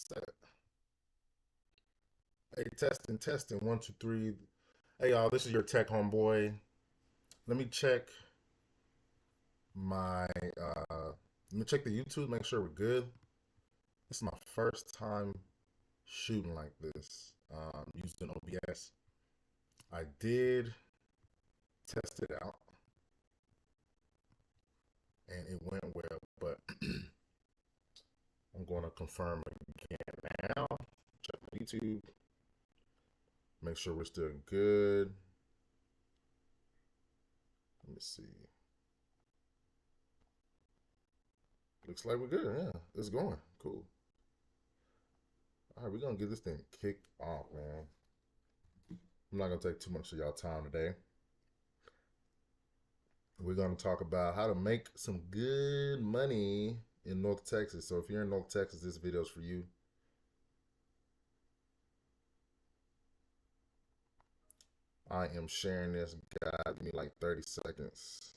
Set. Hey, testing, testing. One, two, three. Hey, y'all. This is your tech homeboy. Let me check my. Let me check the YouTube. Make sure we're good. This is my first time shooting like this using OBS. I did test it out and it went well, but I'm going to confirm again now. Check my YouTube. Make sure we're still good. Let me see. Looks like we're good. Yeah, it's going. Cool. All right, we're going to get this thing kicked off, man. I'm not going to take too much of y'all time today. We're going to talk about how to make some good money in North Texas. So if you're in North Texas, this video is for you. I am sharing this. God, give me like 30 seconds.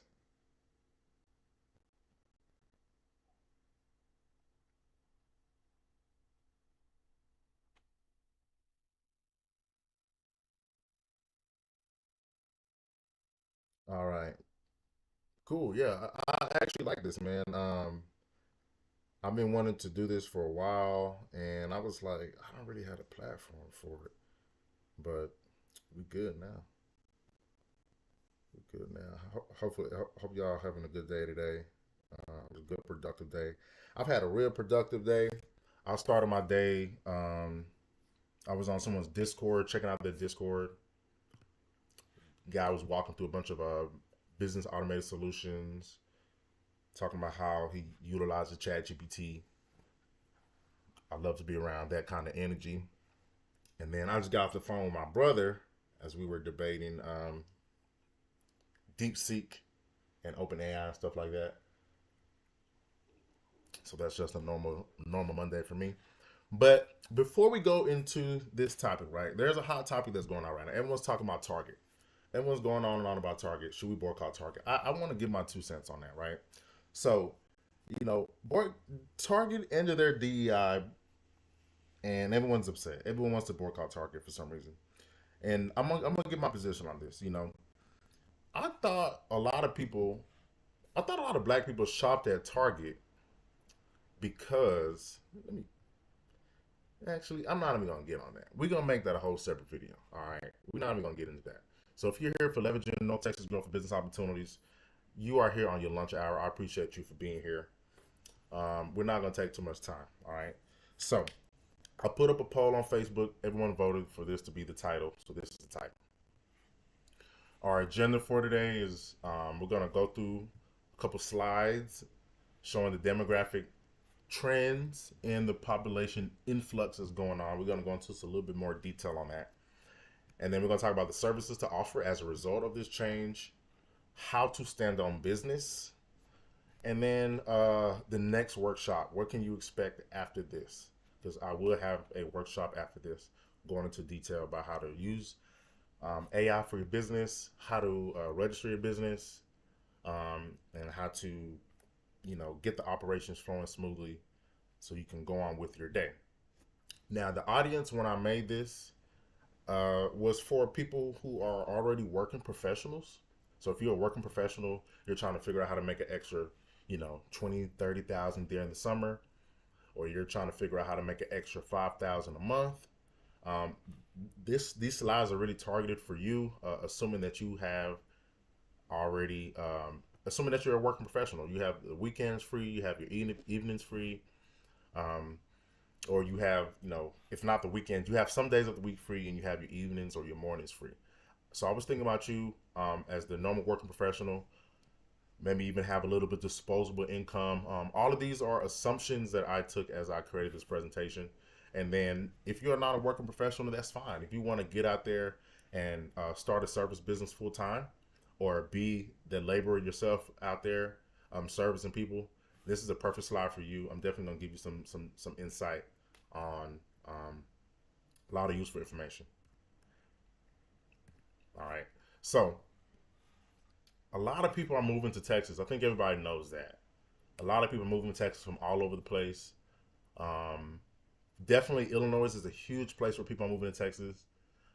All right. Cool. Yeah, I actually like this, man. I've been wanting to do this for a while, and I was like, I don't really have a platform for it, but we good now. We good now. Hopefully, hope y'all having a good day today. A good productive day. I've had a real productive day. I started my day. I was on someone's Discord, checking out their Discord. Guy was walking through a bunch of business automated solutions, talking about how he utilizes ChatGPT. I love to be around that kind of energy. And then I just got off the phone with my brother as we were debating DeepSeek and OpenAI and stuff like that. So that's just a normal Monday for me. But before we go into this topic, right, there's a hot topic that's going on right now. Everyone's talking about Target. Everyone's going on and on about Target. Should we boycott Target? I want to give my 2 cents on that, right? So, Target ended their DEI and everyone's upset. Everyone wants to boycott Target for some reason. And I'm gonna get my position on this. I thought a lot of people, I thought a lot of black people shopped at Target because let me actually, I'm not even gonna get on that. We're gonna make that a whole separate video. All right, we're not even gonna get into that. So if you're here for leveraging North Texas growth for business opportunities, you are here on your lunch hour. I appreciate you for being here. We're not gonna take too much time. All right. So I put up a poll on Facebook. Everyone voted for this to be the title. So this is the title. Our agenda for today is we're gonna go through a couple slides showing the demographic trends and the population influx is going on. We're going to go into a little bit more detail on that. And then we're going to talk about the services to offer as a result of this change, how to stand on business, and then the next workshop. What can you expect after this? Because I will have a workshop after this going into detail about how to use AI for your business, how to register your business, and how to get the operations flowing smoothly so you can go on with your day. Now, the audience when I made this was for people who are already working professionals. So if you're a working professional, you're trying to figure out how to make an extra, 20, 30,000 during the summer, or you're trying to figure out how to make an extra 5,000 a month. Um, these slides are really targeted for you, assuming that you have already assuming that you're a working professional. You have the weekends free, you have your evenings free, or you have, if not the weekends, you have some days of the week free and you have your evenings or your mornings free. So I was thinking about you as the normal working professional, maybe even have a little bit disposable income. All of these are assumptions that I took as I created this presentation. And then if you're not a working professional, that's fine. If you want to get out there and start a service business full time, or be the laborer yourself out there servicing people, this is a perfect slide for you. I'm definitely gonna give you some insight on a lot of useful information. All right. So a lot of people are moving to Texas. I think everybody knows that. A lot of people are moving to Texas from all over the place. Definitely, Illinois is a huge place where people are moving to Texas.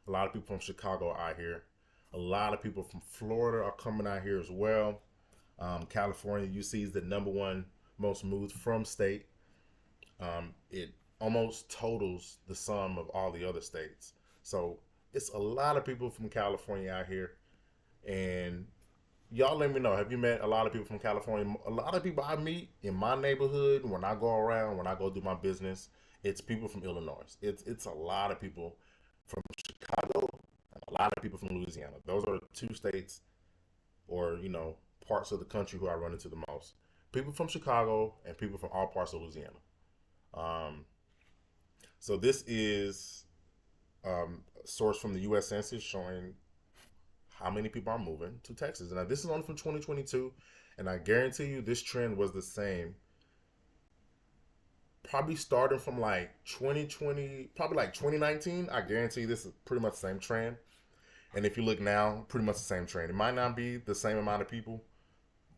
A lot of people from Chicago are out here. A lot of people from Florida are coming out here as well. California, you see, is the number one most moved from state. It almost totals the sum of all the other states. So it's a lot of people from California out here. And y'all let me know, have you met a lot of people from California? A lot of people I meet in my neighborhood when I go around, when I go do my business, it's people from Illinois. It's a lot of people from Chicago, and a lot of people from Louisiana. Those are the two states, or parts of the country who I run into the most. People from Chicago and people from all parts of Louisiana. Um, so this is a source from the U.S. Census showing how many people are moving to Texas. Now, this is only from 2022, and I guarantee you this trend was the same. Probably starting from like 2020, probably like 2019. I guarantee this is pretty much the same trend. And if you look now, pretty much the same trend. It might not be the same amount of people,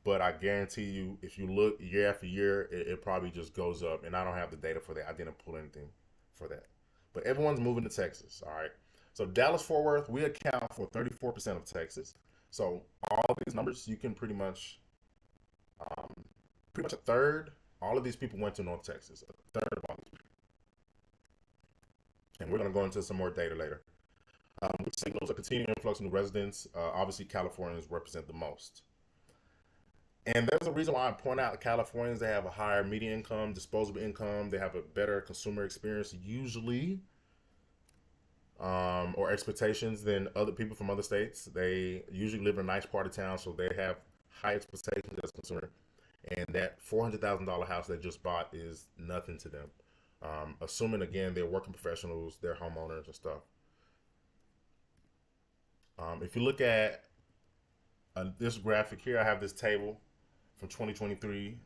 but I guarantee you, if you look year after year, it probably just goes up. And I don't have the data for that. I didn't pull anything for that. But everyone's moving to Texas, all right? So Dallas Fort Worth, we account for 34% of Texas. So all these numbers, you can um, pretty much a third. All of these people went to North Texas. A third of all these people. And we're going to go into some more data later. Which signals a continuing influx of new residents. Obviously, Californians represent the most. And there's a reason why I point out Californians, they have a higher median income, disposable income, they have a better consumer experience usually, or expectations than other people from other states. They usually live in a nice part of town, so they have high expectations as a consumer. And that $400,000 house they just bought is nothing to them. Assuming, again, they're working professionals, they're homeowners and stuff. If you look at this graphic here, I have this table from 2023.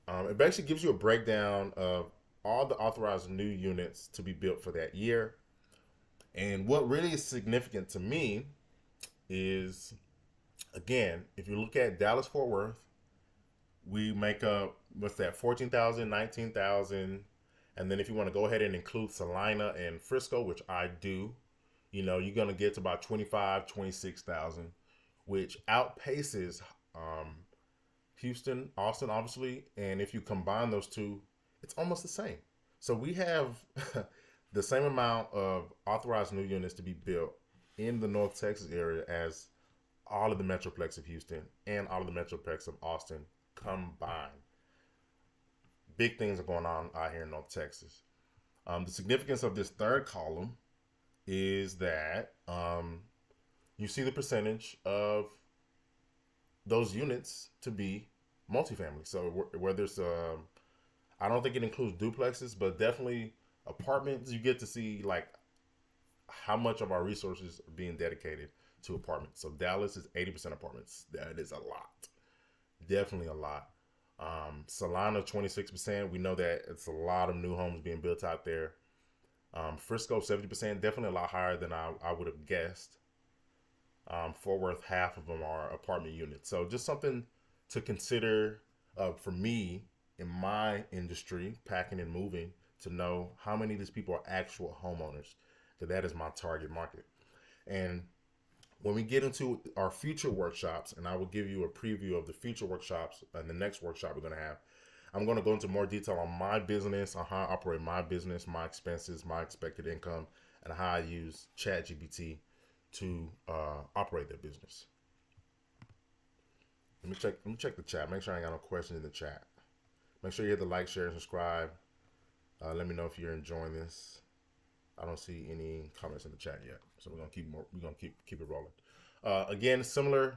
It basically gives you a breakdown of all the authorized new units to be built for that year. And what really is significant to me is, again, if you look at Dallas Fort Worth, we make up, what's that, 14,000, 19,000. And then if you want to go ahead and include Salina and Frisco, which I do, you're going to get to about 25, 26,000, which outpaces Houston, Austin, obviously. And if you combine those two, it's almost the same. So we have the same amount of authorized new units to be built in the North Texas area as all of the Metroplex of Houston and all of the Metroplex of Austin combined. Big things are going on out here in North Texas. The significance of this third column is that you see the percentage of those units to be multifamily. So whether it's, I don't think it includes duplexes, but definitely apartments, you get to see like how much of our resources are being dedicated to apartments. So Dallas is 80% apartments. That is a lot. Definitely a lot. Salina, 26%. We know that it's a lot of new homes being built out there. Frisco, 70%, definitely a lot higher than I would have guessed. Fort Worth, half of them are apartment units. So just something to consider for me in my industry, packing and moving, to know how many of these people are actual homeowners. So that is my target market. And when we get into our future workshops, and I will give you a preview of the future workshops and the next workshop we're going to have, I'm going to go into more detail on my business, on how I operate my business, my expenses, my expected income, and how I use ChatGPT to operate that business. Let me check the chat. Make sure I ain't got no questions in the chat. Make sure you hit the like, share, and subscribe. Let me know if you're enjoying this. I don't see any comments in the chat yet, so we're gonna keep it rolling. Again, similar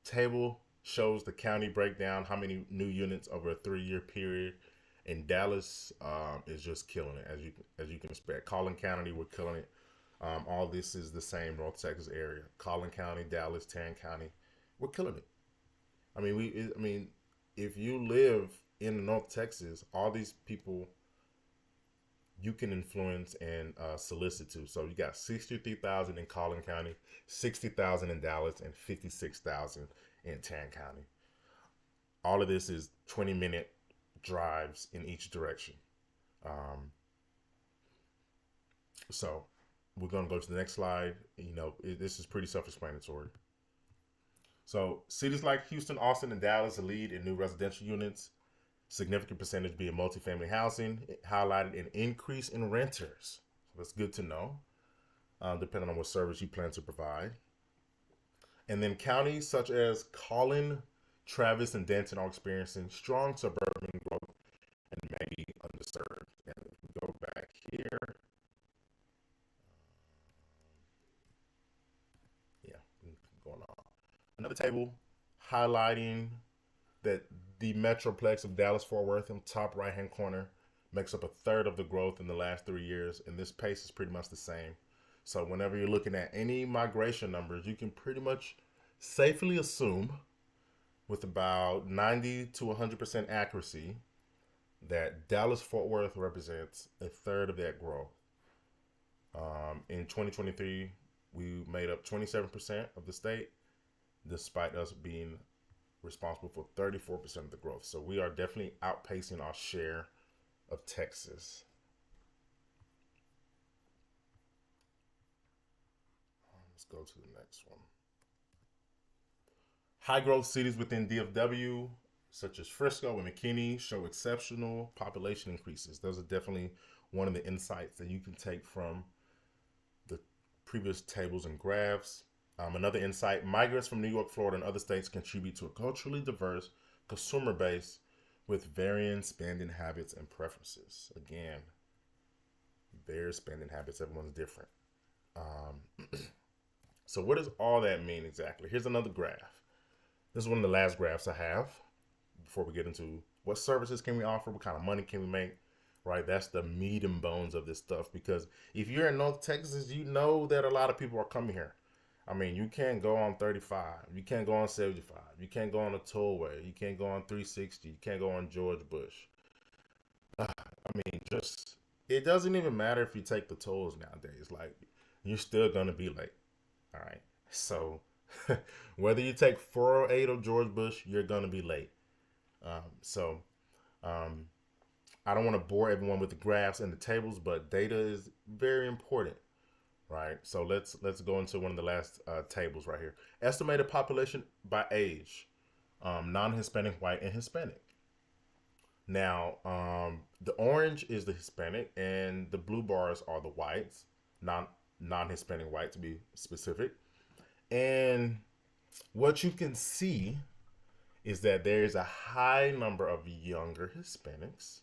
table shows the county breakdown, how many new units over a 3-year period. And Dallas is just killing it, as you can expect. Collin County, we're killing it. All this is the same North Texas area. Collin County, Dallas, Tarrant County, we're killing it. I mean, if you live in North Texas, all these people you can influence and solicit to. So you got 63,000 in Collin County, 60,000 in Dallas, and 56,000 in Tarrant County. All of this is 20-minute drives in each direction. So we're going to go to the next slide. This is pretty self-explanatory. So cities like Houston, Austin, and Dallas lead in new residential units. Significant percentage being multifamily housing, highlighted an increase in renters. So that's good to know, depending on what service you plan to provide. And then counties such as Collin, Travis, and Denton are experiencing strong suburban growth and maybe underserved. And if we go back here, yeah, going on. Another table highlighting that the Metroplex of Dallas-Fort Worth in top right-hand corner makes up a third of the growth in the last 3 years, and this pace is pretty much the same. So whenever you're looking at any migration numbers, you can pretty much safely assume with about 90 to 100% accuracy that Dallas-Fort Worth represents a third of that growth. In 2023, we made up 27% of the state, despite us being responsible for 34% of the growth. So we are definitely outpacing our share of Texas. Let's go to the next one. High growth cities within DFW, such as Frisco and McKinney, show exceptional population increases. Those are definitely one of the insights that you can take from the previous tables and graphs. Another insight, migrants from New York, Florida, and other states contribute to a culturally diverse consumer base with varying spending habits and preferences. Again, their spending habits, everyone's different. So what does all that mean exactly? Here's another graph. This is one of the last graphs I have before we get into what services can we offer, what kind of money can we make, right? That's the meat and bones of this stuff, because if you're in North Texas, you know that a lot of people are coming here. I mean, you can't go on 35. You can't go on 75. You can't go on a tollway. You can't go on 360. You can't go on George Bush. Just, it doesn't even matter if you take the tolls nowadays. Like, you're still going to be late. All right. So, whether you take 408 or George Bush, you're going to be late. I don't want to bore everyone with the graphs and the tables, but data is very important. Right, so let's go into one of the last tables right here. Estimated population by age, non-Hispanic, white, and Hispanic. Now, the orange is the Hispanic, and the blue bars are the whites, non-Hispanic white to be specific. And what you can see is that there is a high number of younger Hispanics.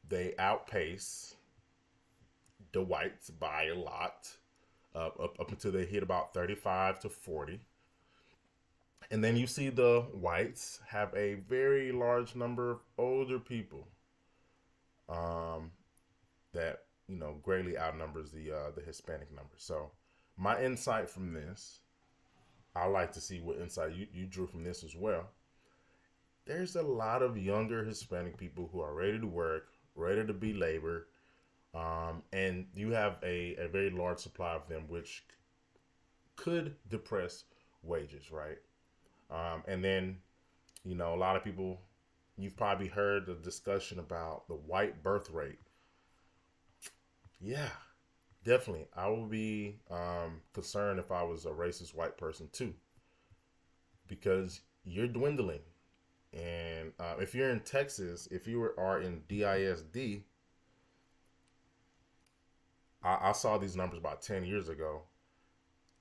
They outpace the whites by a lot, up until they hit about 35 to 40. And then you see the whites have a very large number of older people, that greatly outnumbers the Hispanic number. So my insight from this, I like to see what insight you drew from this as well. There's a lot of younger Hispanic people who are ready to work, ready to be labor. And you have a very large supply of them, which could depress wages, right? And then, a lot of people, you've probably heard the discussion about the white birth rate. Yeah, definitely. I would be concerned if I was a racist white person too, because you're dwindling. And if you're in Texas, if you are in DISD, I saw these numbers about 10 years ago.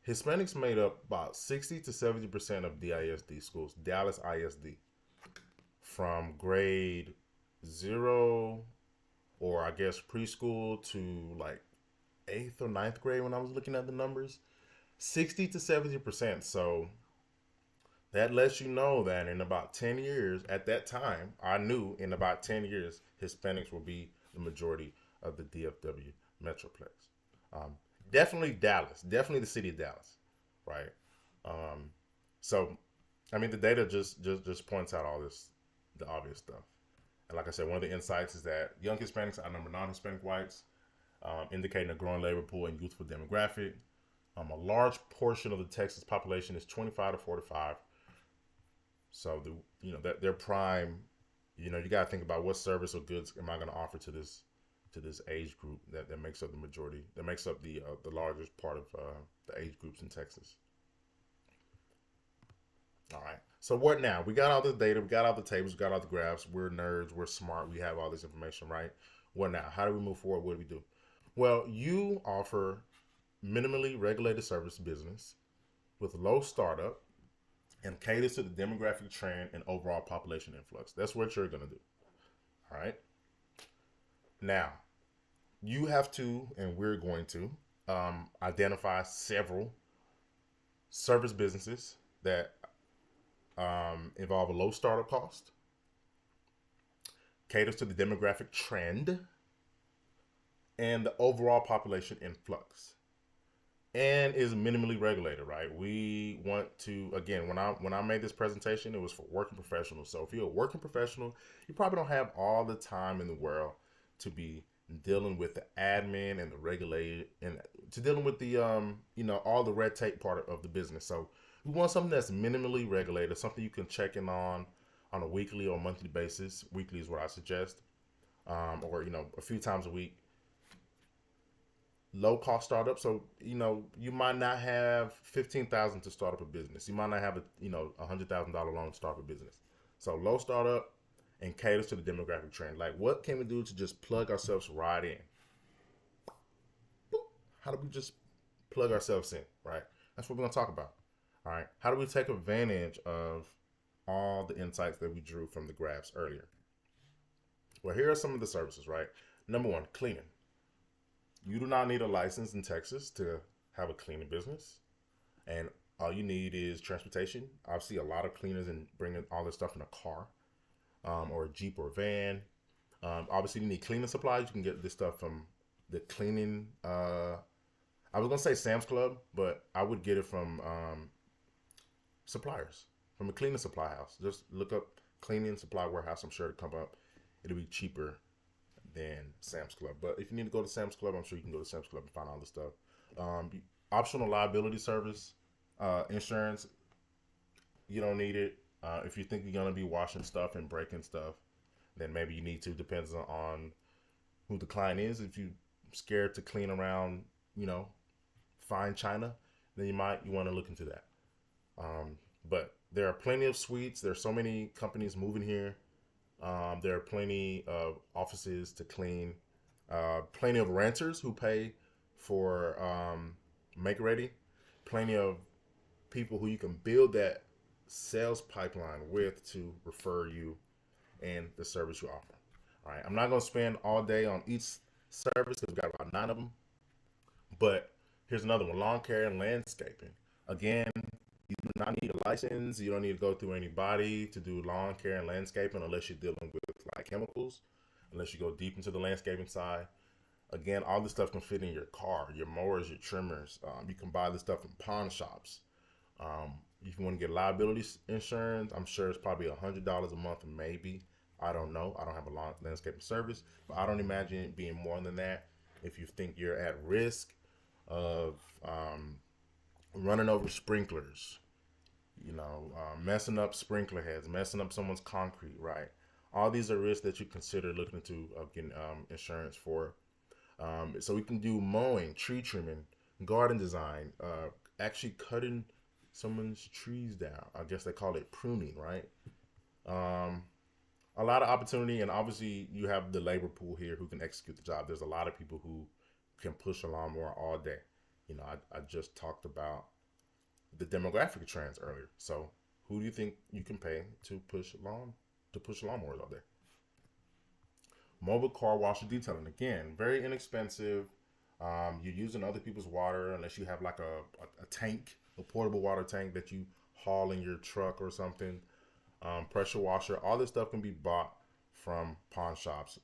Hispanics made up about 60 to 70% of DISD schools, Dallas ISD, from grade 0, or I guess preschool, to like 8th or 9th grade when I was looking at the numbers. 60 to 70%. So that lets you know that in about 10 years, at that time, I knew in about 10 years, Hispanics will be the majority of the DFW Metroplex. Definitely Dallas, definitely the city of Dallas, right? So, the data just points out all this, the obvious stuff. And like I said, one of the insights is that young Hispanics outnumber non-Hispanic whites, indicating a growing labor pool and youthful demographic. A large portion of the Texas population is 25 to 45. So that their prime, you got to think about what service or goods am I going to offer to this to this age group that makes up the majority, that makes up the largest part of the age groups in Texas. All right. So what now? We got all the data, we got all the tables, we got all the graphs. We're nerds, we're smart, we have all this information, right? What now? How do we move forward? What do we do? Well, you offer minimally regulated service business with low startup and caters to the demographic trend and overall population influx. That's what you're going to do. All right. Now, you have to, and we're going to, identify several service businesses that involve a low startup cost, caters to the demographic trend, and the overall population influx, and is minimally regulated, right? We want to, again, when I made this presentation, it was for working professionals. So if you're a working professional, you probably don't have all the time in the world to be dealing with the admin and the regulated, and to dealing with the all the red tape part of the business. So we want something that's minimally regulated, something you can check in on a weekly or monthly basis. Weekly is what I suggest, or a few times a week. Low cost startup. So you might not have 15,000 to start up a business. You might not have $100,000 loan to start up a business. So low startup and caters to the demographic trend. Like, what can we do to just plug ourselves right in? Boop. How do we just plug ourselves in, right? That's what we're going to talk about. All right. How do we take advantage of all the insights that we drew from the graphs earlier? Well, here are some of the services, right? Number one, cleaning. You do not need a license in Texas to have a cleaning business. And all you need is transportation. I see a lot of cleaners and bringing all this stuff in a car, or a Jeep or a van. Obviously, you need cleaning supplies. You can get this stuff from the cleaning. I was going to say Sam's Club, but I would get it from suppliers, from a cleaning supply house. Just look up cleaning supply warehouse. I'm sure it'll come up. It'll be cheaper than Sam's Club. But if you need to go to Sam's Club, I'm sure you can go to Sam's Club and find all this stuff. Optional liability service, insurance, you don't need it. If you think you're going to be washing stuff and breaking stuff, then maybe you need to. Depends on who the client is. If you're scared to clean around, fine china, then you want to look into that. But there are plenty of suites. There are so many companies moving here. There are plenty of offices to clean, plenty of renters who pay for make ready, plenty of people who you can build that sales pipeline with to refer you and the service you offer. All right, I'm not going to spend all day on each service because we've got about 9 of them, but here's another one: lawn care and landscaping. Again, you do not need a license. You don't need to go through anybody to do lawn care and landscaping unless you're dealing with like chemicals, unless you go deep into the landscaping side. Again, all this stuff can fit in your car, your mowers, your trimmers. You can buy this stuff from pawn shops. If you want to get liability insurance, I'm sure it's probably $100 a month, maybe. I don't know. I don't have a landscaping service, but I don't imagine it being more than that. If you think you're at risk of running over sprinklers, messing up sprinkler heads, messing up someone's concrete, right? All these are risks that you consider looking into of getting insurance for. So we can do mowing, tree trimming, garden design, actually cutting someone's trees down. I guess they call it pruning, right? A lot of opportunity, and obviously you have the labor pool here who can execute the job. There's a lot of people who can push a lawnmower all day. I just talked about the demographic trends earlier. So who do you think you can pay to push lawnmowers all day? Mobile car wash and detailing. Again, very inexpensive. You're using other people's water unless you have like a tank, a portable water tank that you haul in your truck or something. Pressure washer. All this stuff can be bought from pawn shops.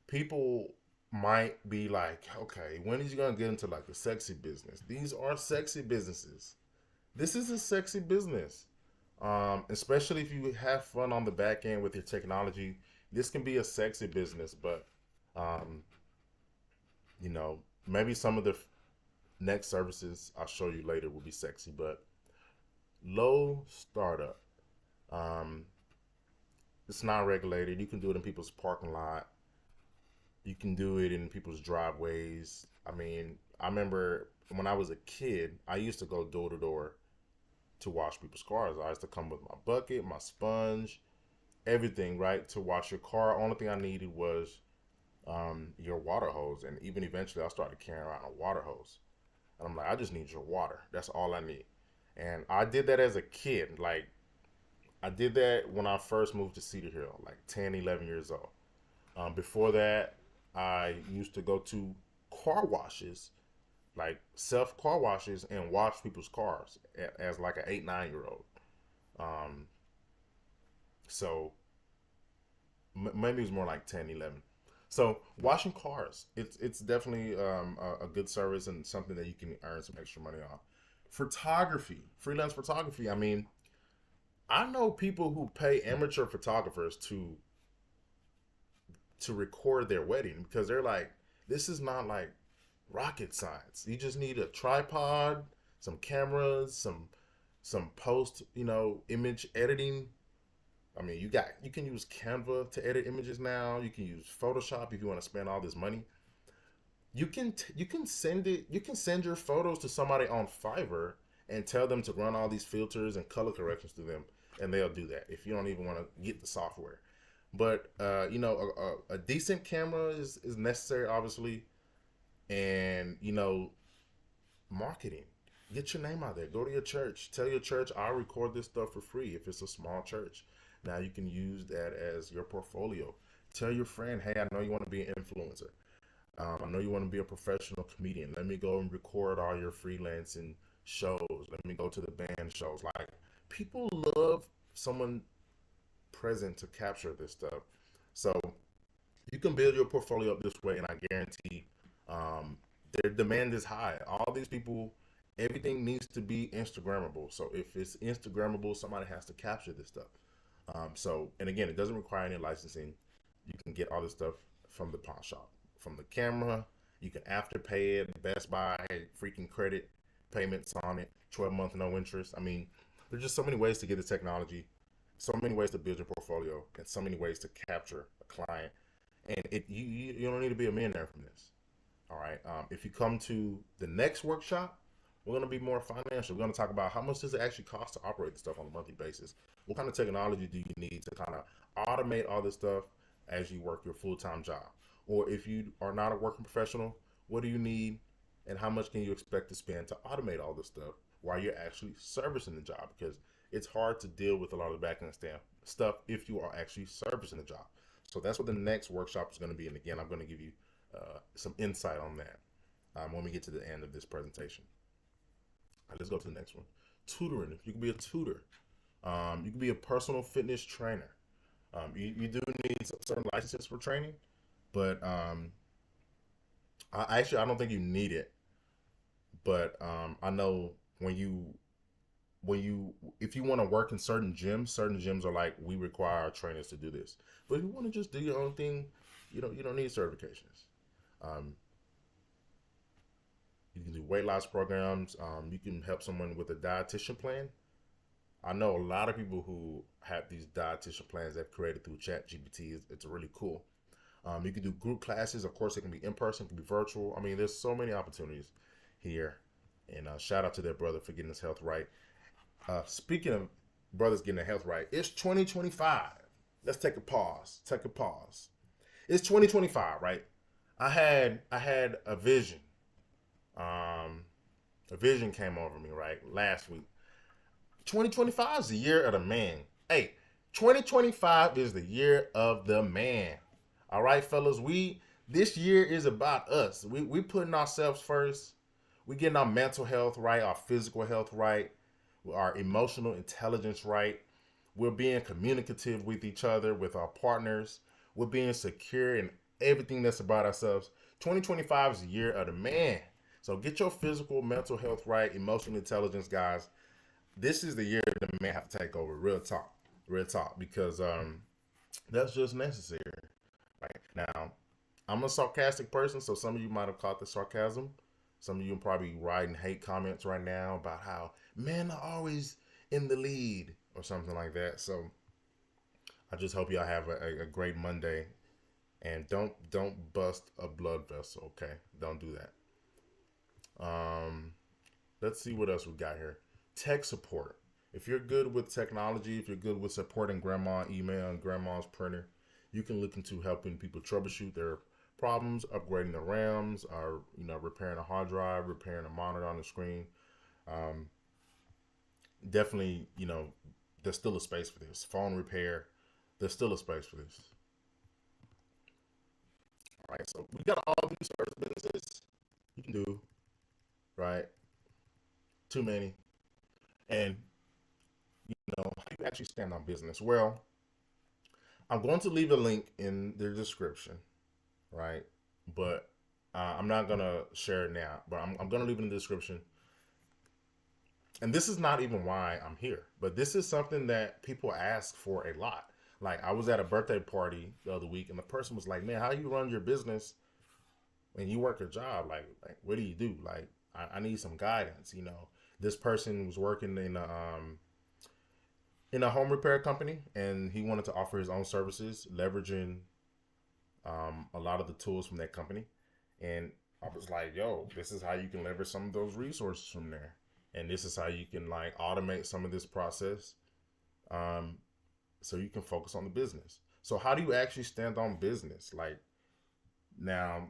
People might be like, okay, when is you gonna get into like the sexy business? These are sexy businesses. This is a sexy business. Especially if you have fun on the back end with your technology, this can be a sexy business, but maybe some of the next services I'll show you later will be sexy, but low startup. It's not regulated. You can do it in people's parking lot. You can do it in people's driveways. I mean, I remember when I was a kid, I used to go door to door to wash people's cars. I used to come with my bucket, my sponge, everything, right, to wash your car. Only thing I needed was your water hose. And even eventually, I started carrying around a water hose. And I'm like, I just need your water. That's all I need. And I did that as a kid. Like, I did that when I first moved to Cedar Hill, like 10, 11 years old. Before that, I used to go to car washes, like self car washes, and wash people's cars as like an 8, 9 year old. Um, so maybe it was more like 10, 11. So washing cars, it's definitely a good service and something that you can earn some extra money on. Photography, freelance photography. I mean, I know people who pay amateur photographers to record their wedding because they're like, this is not like rocket science. You just need a tripod, some cameras, some post, image editing. I mean, you can use Canva to edit images now. You can use Photoshop if you want to spend all this money. You can send your photos to somebody on Fiverr and tell them to run all these filters and color corrections through them, and they'll do that if you don't even want to get the software. But a decent camera is necessary, obviously, and marketing. Get your name out there. Go to your church. Tell your church I'll record this stuff for free if it's a small church. Now you can use that as your portfolio. Tell your friend, hey, I know you want to be an influencer. I know you want to be a professional comedian. Let me go and record all your freelancing shows. Let me go to the band shows. Like, people love someone present to capture this stuff. So you can build your portfolio up this way, and I guarantee their demand is high. All these people, everything needs to be Instagrammable. So if it's Instagrammable, somebody has to capture this stuff. And again, it doesn't require any licensing. You can get all this stuff from the pawn shop, from the camera. You can afterpay it. Best Buy, freaking credit payments on it, 12-month no interest. I mean, there's just so many ways to get the technology, so many ways to build your portfolio, and so many ways to capture a client. And you don't need to be a millionaire from this. All right. If you come to the next workshop, we're going to be more financial. We're going to talk about how much does it actually cost to operate the stuff on a monthly basis. What kind of technology do you need to kind of automate all this stuff as you work your full-time job? Or if you are not a working professional, what do you need and how much can you expect to spend to automate all this stuff while you're actually servicing the job? Because it's hard to deal with a lot of the back-end stuff if you are actually servicing the job. So that's what the next workshop is going to be. And again, I'm going to give you some insight on that when we get to the end of this presentation. All right, let's go to the next one. Tutoring. You can be a tutor. You can be a personal fitness trainer. You do need some certain licenses for training, but I don't think you need it. But I know if you want to work in certain gyms are like, we require our trainers to do this. But if you want to just do your own thing, you don't need certifications. Um, you can do weight loss programs. You can help someone with a dietitian plan. I know a lot of people who have these dietitian plans that created through ChatGPT. It's really cool. You can do group classes. Of course, it can be in person, it can be virtual. I mean, there's so many opportunities here. And shout out to their brother for getting his health right. Speaking of brothers getting their health right, it's 2025. Let's take a pause. It's 2025, right? I had a vision. A vision came over me, right, last week. 2025 is the year of the man. Hey, 2025 is the year of the man. All right, fellas, this year is about us. We putting ourselves first. We getting our mental health right, our physical health right, our emotional intelligence right. We're being communicative with each other, with our partners. We're being secure in everything that's about ourselves. 2025 is the year of the man. So get your physical, mental health right, emotional intelligence, guys. This is the year the man have to take over. Real talk, because that's just necessary. Right now, I'm a sarcastic person, so some of you might have caught the sarcasm. Some of you are probably writing hate comments right now about how men are always in the lead or something like that. So I just hope y'all have a great Monday, and don't bust a blood vessel. Okay, don't do that. Let's see what else we got here. Tech support. If you're good with technology, if you're good with supporting grandma email and grandma's printer, you can look into helping people troubleshoot their problems, upgrading the RAMs, or repairing a hard drive, repairing a monitor on the screen. Um, Definitely, there's still a space for this. Phone repair, there's still a space for this. All right, so we got all these service businesses you can do, right? Too many. And, how do you actually stand on business? Well, I'm going to leave a link in the description, right? But I'm not going to share it now, but I'm going to leave it in the description. And this is not even why I'm here, but this is something that people ask for a lot. Like, I was at a birthday party the other week, and the person was like, "Man, how you run your business when you work a job? Like what do you do? Like, I need some guidance." This person was working in a home repair company, and he wanted to offer his own services, leveraging a lot of the tools from that company. And I was like, "Yo, this is how you can leverage some of those resources from there, and this is how you can like automate some of this process, so you can focus on the business." So how do you actually stand on business? Like, now,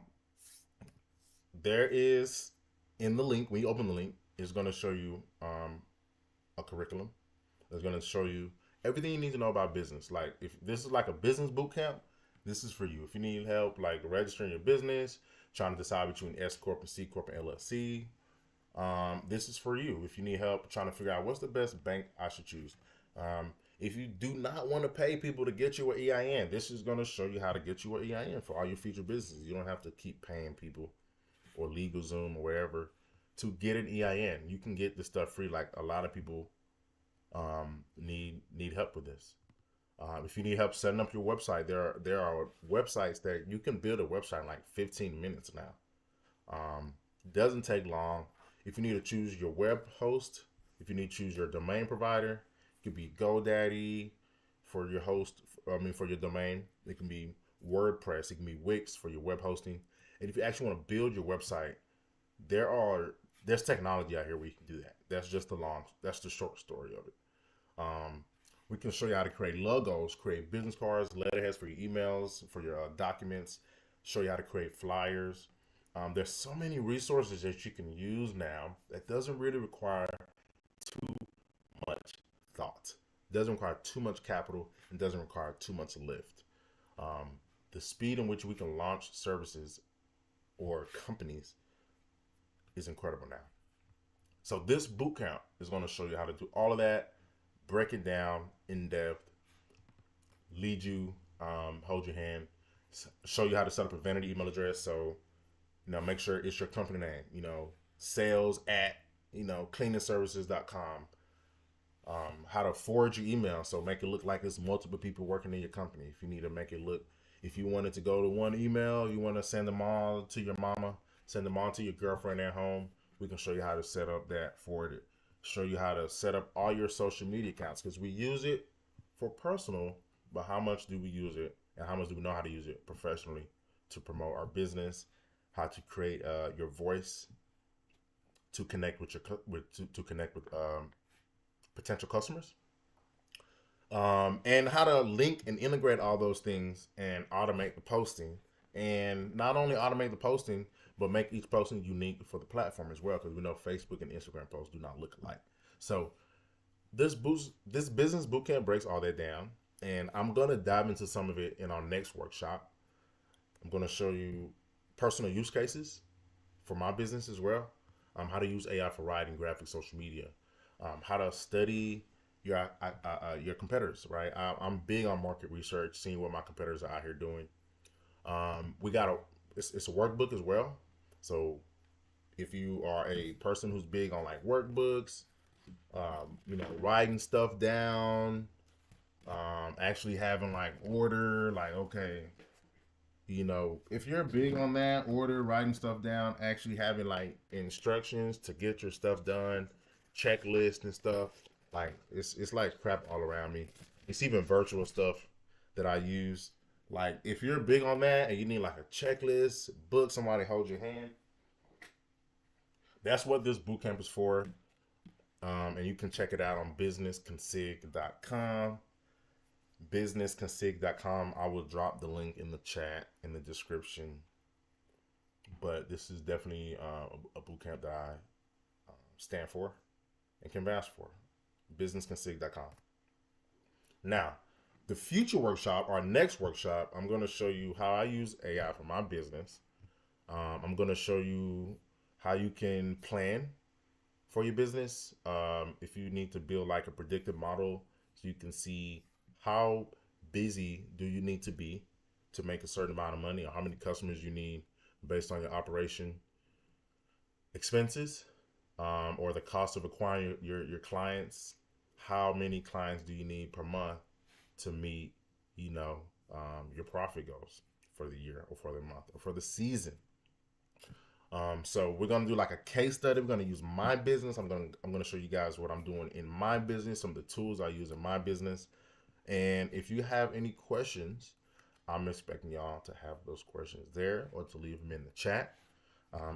there is, in the link, when you open the link, it's going to show you a curriculum. It's going to show you everything you need to know about business. Like, if this is like a business boot camp, this is for you. If you need help like registering your business, trying to decide between S Corp and C Corp and LLC, this is for you. If you need help trying to figure out what's the best bank I should choose. If you do not want to pay people to get you an EIN, this is going to show you how to get you an EIN for all your future businesses. You don't have to keep paying people or LegalZoom or wherever to get an EIN. You can get this stuff free. Like, a lot of people need help with this. If you need help setting up your website, there are websites that you can build a website in like 15 minutes now. Doesn't take long. If you need to choose your web host, if you need to choose your domain provider, it could be GoDaddy for your for your domain. It can be WordPress. It can be Wix for your web hosting. And if you actually want to build your website, there's technology out here where you can do that. That's the short story of it. We can show you how to create logos, create business cards, letterheads for your emails, for your documents, show you how to create flyers. There's so many resources that you can use now that doesn't really require too much thought. It doesn't require too much capital and doesn't require too much lift. The speed in which we can launch services or companies is incredible now. So this boot camp is going to show you how to do all of that, break it down in depth, lead you, hold your hand, show you how to set up a vanity email address. So, make sure it's your company name, sales at, cleaningservices.com. How to forward your email. So make it look like there's multiple people working in your company. If you need to make it look, if you wanted to go to one email, you want to send them all to your mama, send them all to your girlfriend at home, we can show you how to set up that, forward it. Show you how to set up all your social media accounts, because we use it for personal, but how much do we use it and how much do we know how to use it professionally to promote our business, how to create your voice to connect with potential customers, and how to link and integrate all those things and automate the posting. And not only automate the posting, but make each posting unique for the platform as well, because we know Facebook and Instagram posts do not look alike. So this business bootcamp breaks all that down, and I'm going to dive into some of it in our next workshop. I'm going to show you personal use cases for my business as well, how to use AI for writing, graphics, social media, how to study your competitors, right? I'm big on market research, seeing what my competitors are out here doing. It's a workbook as well. So if you are a person who's big on like workbooks, writing stuff down, actually having like order, like, okay, if you're big on that, order, writing stuff down, actually having like instructions to get your stuff done, checklist and stuff, like it's like crap all around me. It's even virtual stuff. that I use. Like if you're big on that and you need like a checklist, book, somebody hold your hand. That's what this bootcamp is for. And you can check it out on businessconsig.com. Businessconsig.com. I will drop the link in the chat, in the description. But this is definitely a bootcamp that I stand for and can vouch for. Businessconsig.com. Now, the future workshop, our next workshop, I'm going to show you how I use AI for my business. I'm going to show you how you can plan for your business. If you need to build like a predictive model so you can see how busy do you need to be to make a certain amount of money, or how many customers you need based on your operation expenses, or the cost of acquiring your clients. How many clients do you need per month to meet, your profit goals for the year or for the month or for the season? So we're gonna do like a case study. We're gonna use my business. I'm gonna show you guys what I'm doing in my business, some of the tools I use in my business. And if you have any questions, I'm expecting y'all to have those questions there or to leave them in the chat.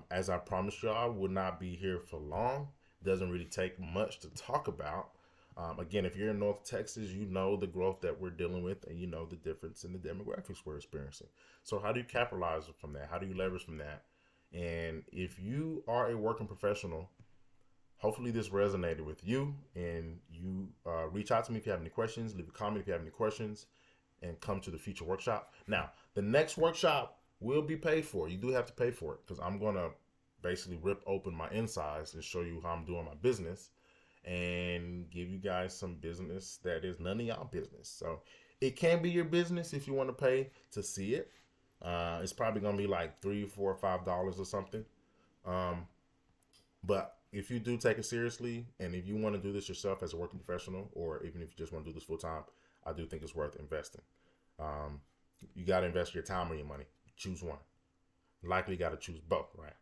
As I promised y'all, I will not be here for long. It doesn't really take much to talk about. Again, if you're in North Texas, you know the growth that we're dealing with, and you know the difference in the demographics we're experiencing. So how do you capitalize from that? How do you leverage from that? And if you are a working professional, hopefully this resonated with you, and you reach out to me if you have any questions, leave a comment if you have any questions, and come to the future workshop. Now, the next workshop will be paid for. You do have to pay for it, because I'm going to basically rip open my insides and show you how I'm doing my business and give you guys some business that is none of y'all business. So it can be your business if you want to pay to see it. It's probably going to be like $3, $4, $5 or something. But if you do take it seriously, and if you want to do this yourself as a working professional, or even if you just want to do this full time, I do think it's worth investing. You got to invest your time or your money. Choose one. Likely got to choose both, right?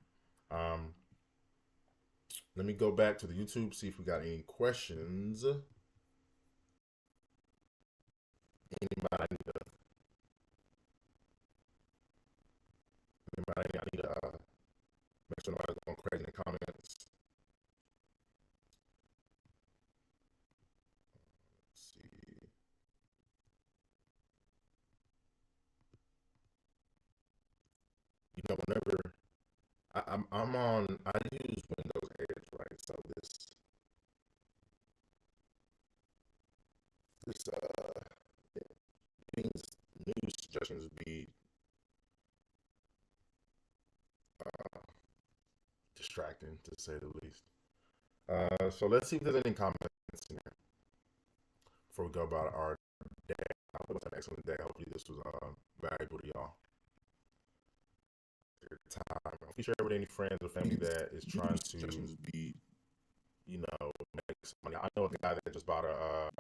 Let me go back to the YouTube, see if we got any questions. Anybody I need to make sure nobody's going crazy in the comments. Let's see. Whenever I use Windows Edge, right? So this means news suggestions be distracting, to say the least. So let's see if there's any comments in here before we go about our day. I hope it was an excellent day. Hopefully this was valuable to y'all. Your time. If you share it with any friends or family that is trying to be, make some money. I know a guy that just bought a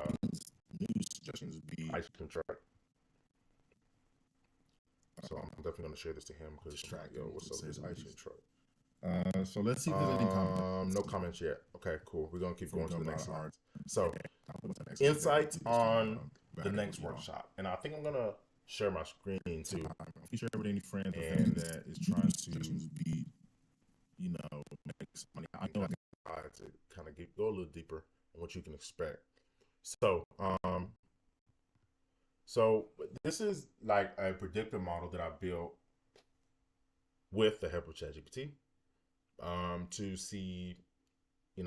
news suggestions be ice cream truck. So I'm definitely going to share this to him, because yo, what's up with this ice cream truck? So let's see if there's any comments. No comments yet. Okay, cool. We're going to keep going to the next slide. So insights on the next workshop. And I think I'm going to share my screen too. If you share it with any friends or family that is trying to be, make some money. I know I try to kind of go a little deeper on what you can expect. So this is like a predictive model that I built with the help of ChatGPT, to see,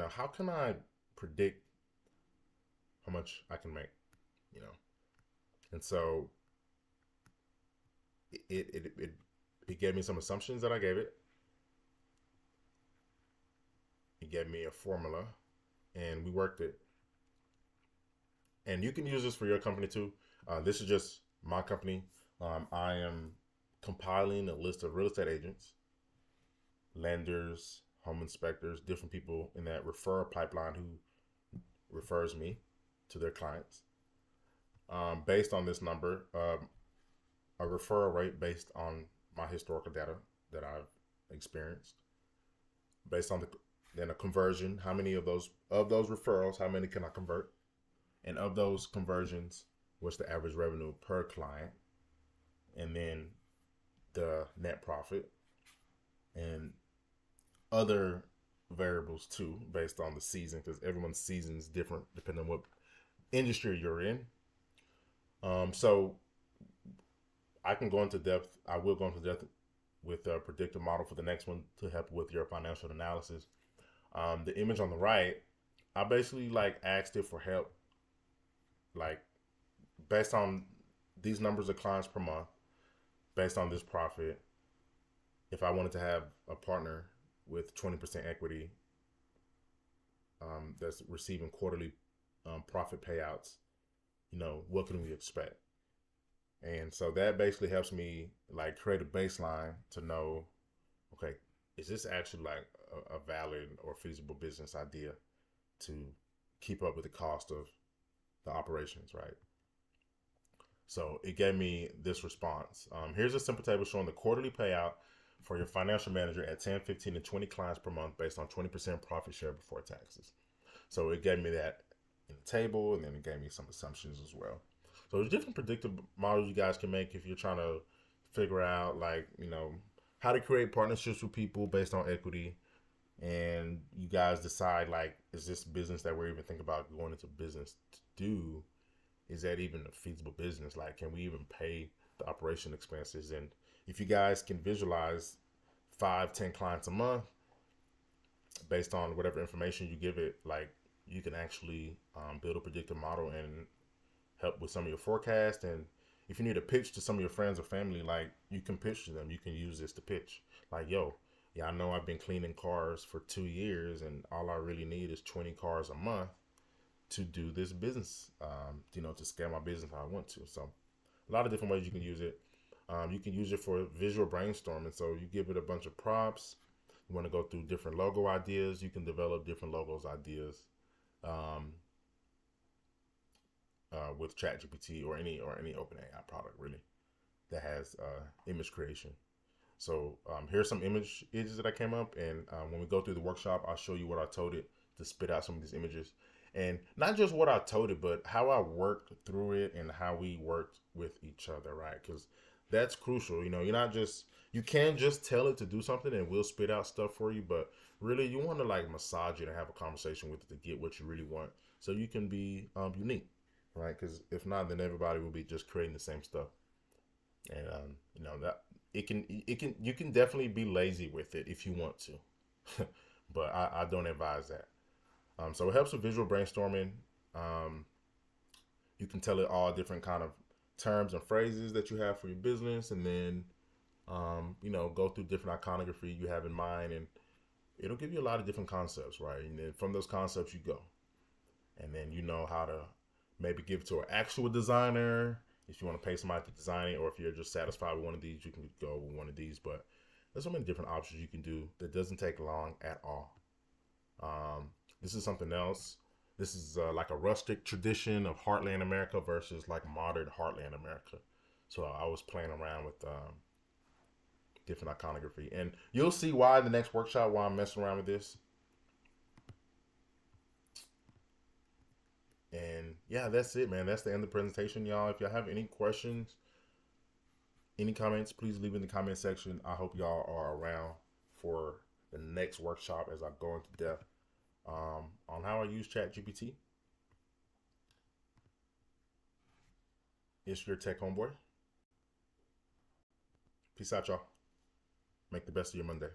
how can I predict how much I can make, and so it gave me some assumptions that I gave it. It gave me a formula, and we worked it. And you can use this for your company too. This is just my company. I am compiling a list of real estate agents, lenders, home inspectors, different people in that referral pipeline who refers me to their clients. Based on this number, a referral rate based on my historical data that I've experienced, based on then a conversion, how many of those referrals, how many can I convert? And of those conversions, what's the average revenue per client, and then the net profit, and other variables too, based on the season, because everyone's season is different depending on what industry you're in. So I can go into depth. I will go into depth with a predictive model for the next one to help with your financial analysis. The image on the right, I basically like asked it for help, like based on these numbers of clients per month, based on this profit. If I wanted to have a partner with 20% equity that's receiving quarterly profit payouts, what can we expect? And so that basically helps me like create a baseline to know, okay, is this actually like a valid or feasible business idea to keep up with the cost of the operations, right? So it gave me this response. Here's a simple table showing the quarterly payout for your financial manager at 10, 15, and 20 clients per month based on 20% profit share before taxes. So it gave me that in the table, and then it gave me some assumptions as well. So there's different predictive models you guys can make if you're trying to figure out how to create partnerships with people based on equity, and you guys decide like, is this business that we're even thinking about going into business to do? Is that even a feasible business? Like, can we even pay the operation expenses? And if you guys can visualize 5, 10 clients a month based on whatever information you give it, like you can actually build a predictive model and help with some of your forecast. And if you need a pitch to some of your friends or family, like you can pitch to them. You can use this to pitch. Like, yo, yeah, I know I've been cleaning cars for 2 years and all I really need is 20 cars a month to do this business, to scale my business how I want to. So a lot of different ways you can use it. You can use it for visual brainstorming. So you give it a bunch of prompts. You want to go through different logo ideas. You can develop different logos ideas with ChatGPT or any OpenAI product really that has image creation. So here's some images that I came up, and when we go through the workshop, I'll show you what I told it to spit out some of these images. And not just what I told it, but how I worked through it and how we worked with each other, right? Because that's crucial. You can't just tell it to do something and we'll spit out stuff for you, but really you want to like massage it and have a conversation with it to get what you really want, so you can be unique, right? Because if not, then everybody will be just creating the same stuff. And that you can definitely be lazy with it if you want to, but I don't advise that. So it helps with visual brainstorming. You can tell it all different kind of terms and phrases that you have for your business, and then go through different iconography you have in mind, and it'll give you a lot of different concepts, right? And then from those concepts you go, and then you know how to maybe give it to an actual designer if you want to pay somebody to design it, or if you're just satisfied with one of these, you can go with one of these. But there's so many different options you can do that doesn't take long at all. This is something else. This is like a rustic tradition of Heartland America versus like modern Heartland America. So I was playing around with different iconography, and you'll see why in the next workshop why I'm messing around with this. And yeah, that's it, man. That's the end of the presentation, y'all. If y'all have any questions, any comments, please leave in the comment section. I hope y'all are around for the next workshop as I go into depth on how I use ChatGPT. It's your tech homeboy. Peace out, y'all. Make the best of your Monday.